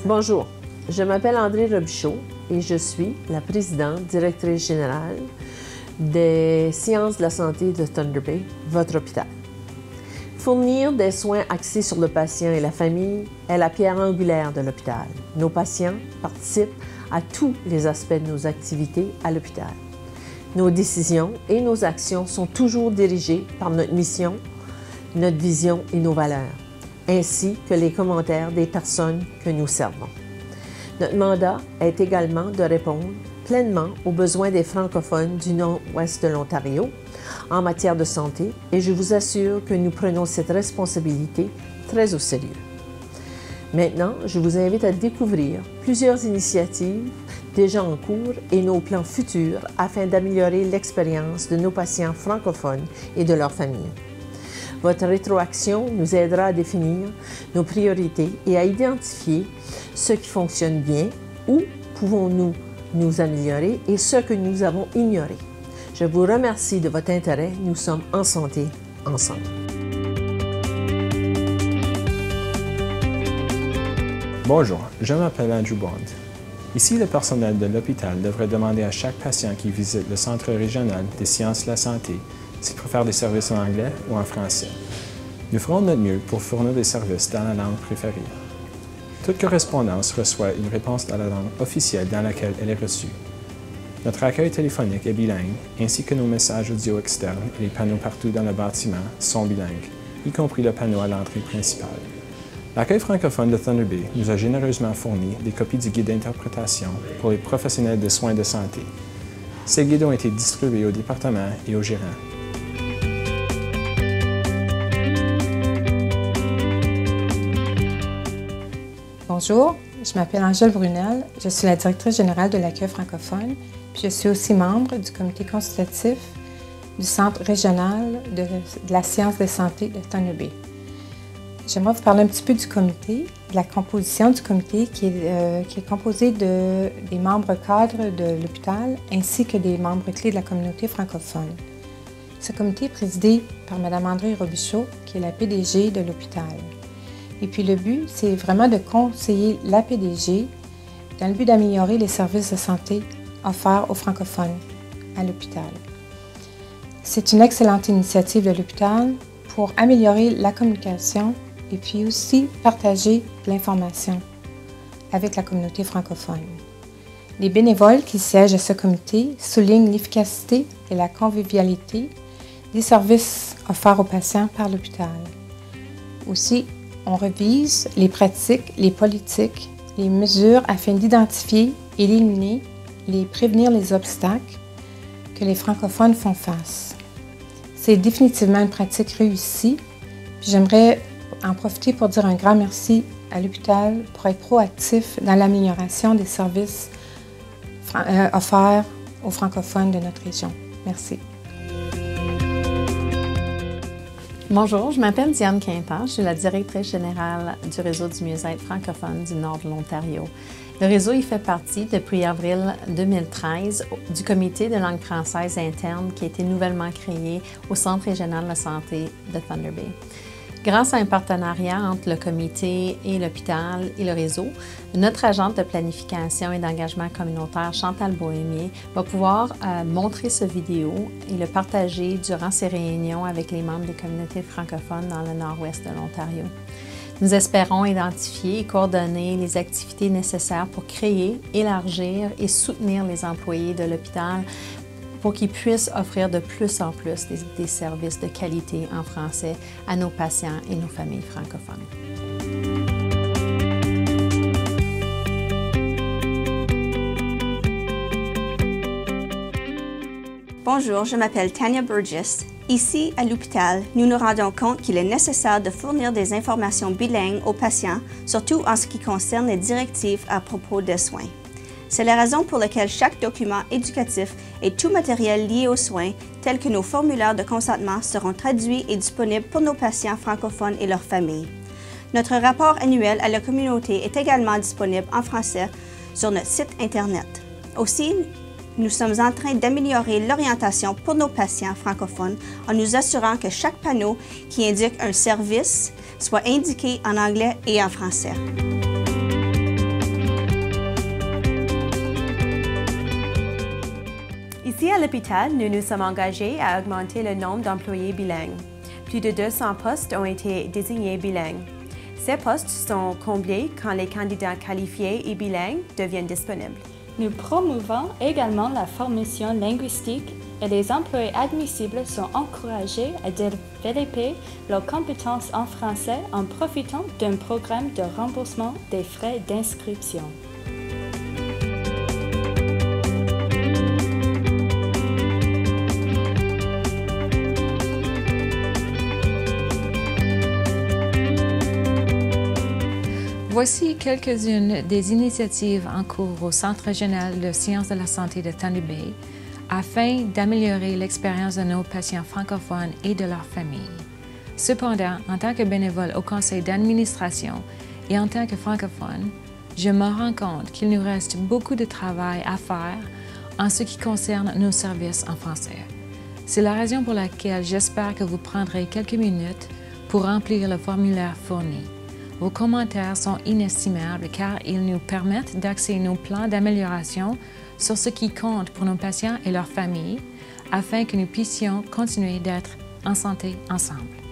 Bonjour, je m'appelle André Robichaud et je suis la présidente directrice générale des sciences de la santé de Thunder Bay, votre hôpital. Fournir des soins axés sur le patient et la famille est la pierre angulaire de l'hôpital. Nos patients participent à tous les aspects de nos activités à l'hôpital. Nos décisions et nos actions sont toujours dirigées par notre mission, notre vision et nos valeurs, ainsi que les commentaires des personnes que nous servons. Notre mandat est également de répondre pleinement aux besoins des francophones du nord-ouest de l'Ontario en matière de santé et je vous assure que nous prenons cette responsabilité très au sérieux. Maintenant, je vous invite à découvrir plusieurs initiatives déjà en cours et nos plans futurs afin d'améliorer l'expérience de nos patients francophones et de leurs familles. Votre rétroaction nous aidera à définir nos priorités et à identifier ce qui fonctionne bien, où pouvons-nous nous améliorer et ce que nous avons ignoré. Je vous remercie de votre intérêt. Nous sommes en santé ensemble. Bonjour, je m'appelle Andrew Bond. Ici, le personnel de l'hôpital devrait demander à chaque patient qui visite le Centre régional des sciences de la santé s'il préfère des services en anglais ou en français. Nous ferons notre mieux pour fournir des services dans la langue préférée. Toute correspondance reçoit une réponse dans la langue officielle dans laquelle elle est reçue. Notre accueil téléphonique est bilingue, ainsi que nos messages audio externes et les panneaux partout dans le bâtiment sont bilingues, y compris le panneau à l'entrée principale. L'accueil francophone de Thunder Bay nous a généreusement fourni des copies du guide d'interprétation pour les professionnels de soins de santé. Ces guides ont été distribués au département et aux gérants. Bonjour, je m'appelle Angèle Brunel, je suis la directrice générale de l'accueil francophone, puis je suis aussi membre du comité consultatif du Centre régional de la science de santé de Thunder Bay. J'aimerais vous parler un petit peu du comité, de la composition du comité qui est composé des membres cadres de l'hôpital ainsi que des membres clés de la communauté francophone. Ce comité est présidé par Mme André Robichaud, qui est la PDG de l'hôpital. Et puis le but, c'est vraiment de conseiller la PDG dans le but d'améliorer les services de santé offerts aux francophones à l'hôpital. C'est une excellente initiative de l'hôpital pour améliorer la communication et puis aussi partager l'information avec la communauté francophone. Les bénévoles qui siègent à ce comité soulignent l'efficacité et la convivialité des services offerts aux patients par l'hôpital. Aussi, on revise les pratiques, les politiques, les mesures afin d'identifier, éliminer et prévenir les obstacles que les francophones font face. C'est définitivement une pratique réussie. J'aimerais en profiter pour dire un grand merci à l'hôpital pour être proactif dans l'amélioration des services offerts aux francophones de notre région. Merci. Bonjour, je m'appelle Diane Quintan, je suis la directrice générale du réseau du mieux-être francophone du nord de l'Ontario. Le réseau y fait partie depuis avril 2013 du comité de langue française interne qui a été nouvellement créé au Centre régional de la santé de Thunder Bay. Grâce à un partenariat entre le comité et l'hôpital et le réseau, notre agente de planification et d'engagement communautaire, Chantal Bohémier, va pouvoir montrer ce vidéo et le partager durant ses réunions avec les membres des communautés francophones dans le nord-ouest de l'Ontario. Nous espérons identifier et coordonner les activités nécessaires pour créer, élargir et soutenir les employés de l'hôpital pour qu'ils puissent offrir de plus en plus des services de qualité en français à nos patients et nos familles francophones. Bonjour, je m'appelle Tanya Burgess. Ici, à l'hôpital, nous nous rendons compte qu'il est nécessaire de fournir des informations bilingues aux patients, surtout en ce qui concerne les directives à propos des soins. C'est la raison pour laquelle chaque document éducatif et tout matériel lié aux soins, tels que nos formulaires de consentement, seront traduits et disponibles pour nos patients francophones et leurs familles. Notre rapport annuel à la communauté est également disponible en français sur notre site Internet. Aussi, nous sommes en train d'améliorer l'orientation pour nos patients francophones en nous assurant que chaque panneau qui indique un service soit indiqué en anglais et en français. Ici à l'hôpital, nous nous sommes engagés à augmenter le nombre d'employés bilingues. Plus de 200 postes ont été désignés bilingues. Ces postes sont comblés quand les candidats qualifiés et bilingues deviennent disponibles. Nous promouvons également la formation linguistique et les employés admissibles sont encouragés à développer leurs compétences en français en profitant d'un programme de remboursement des frais d'inscription. Voici quelques-unes des initiatives en cours au Centre régional de sciences de la santé de Thunder Bay afin d'améliorer l'expérience de nos patients francophones et de leurs familles. Cependant, en tant que bénévole au conseil d'administration et en tant que francophone, je me rends compte qu'il nous reste beaucoup de travail à faire en ce qui concerne nos services en français. C'est la raison pour laquelle j'espère que vous prendrez quelques minutes pour remplir le formulaire fourni. Vos commentaires sont inestimables car ils nous permettent d'axer nos plans d'amélioration sur ce qui compte pour nos patients et leurs familles afin que nous puissions continuer d'être en santé ensemble.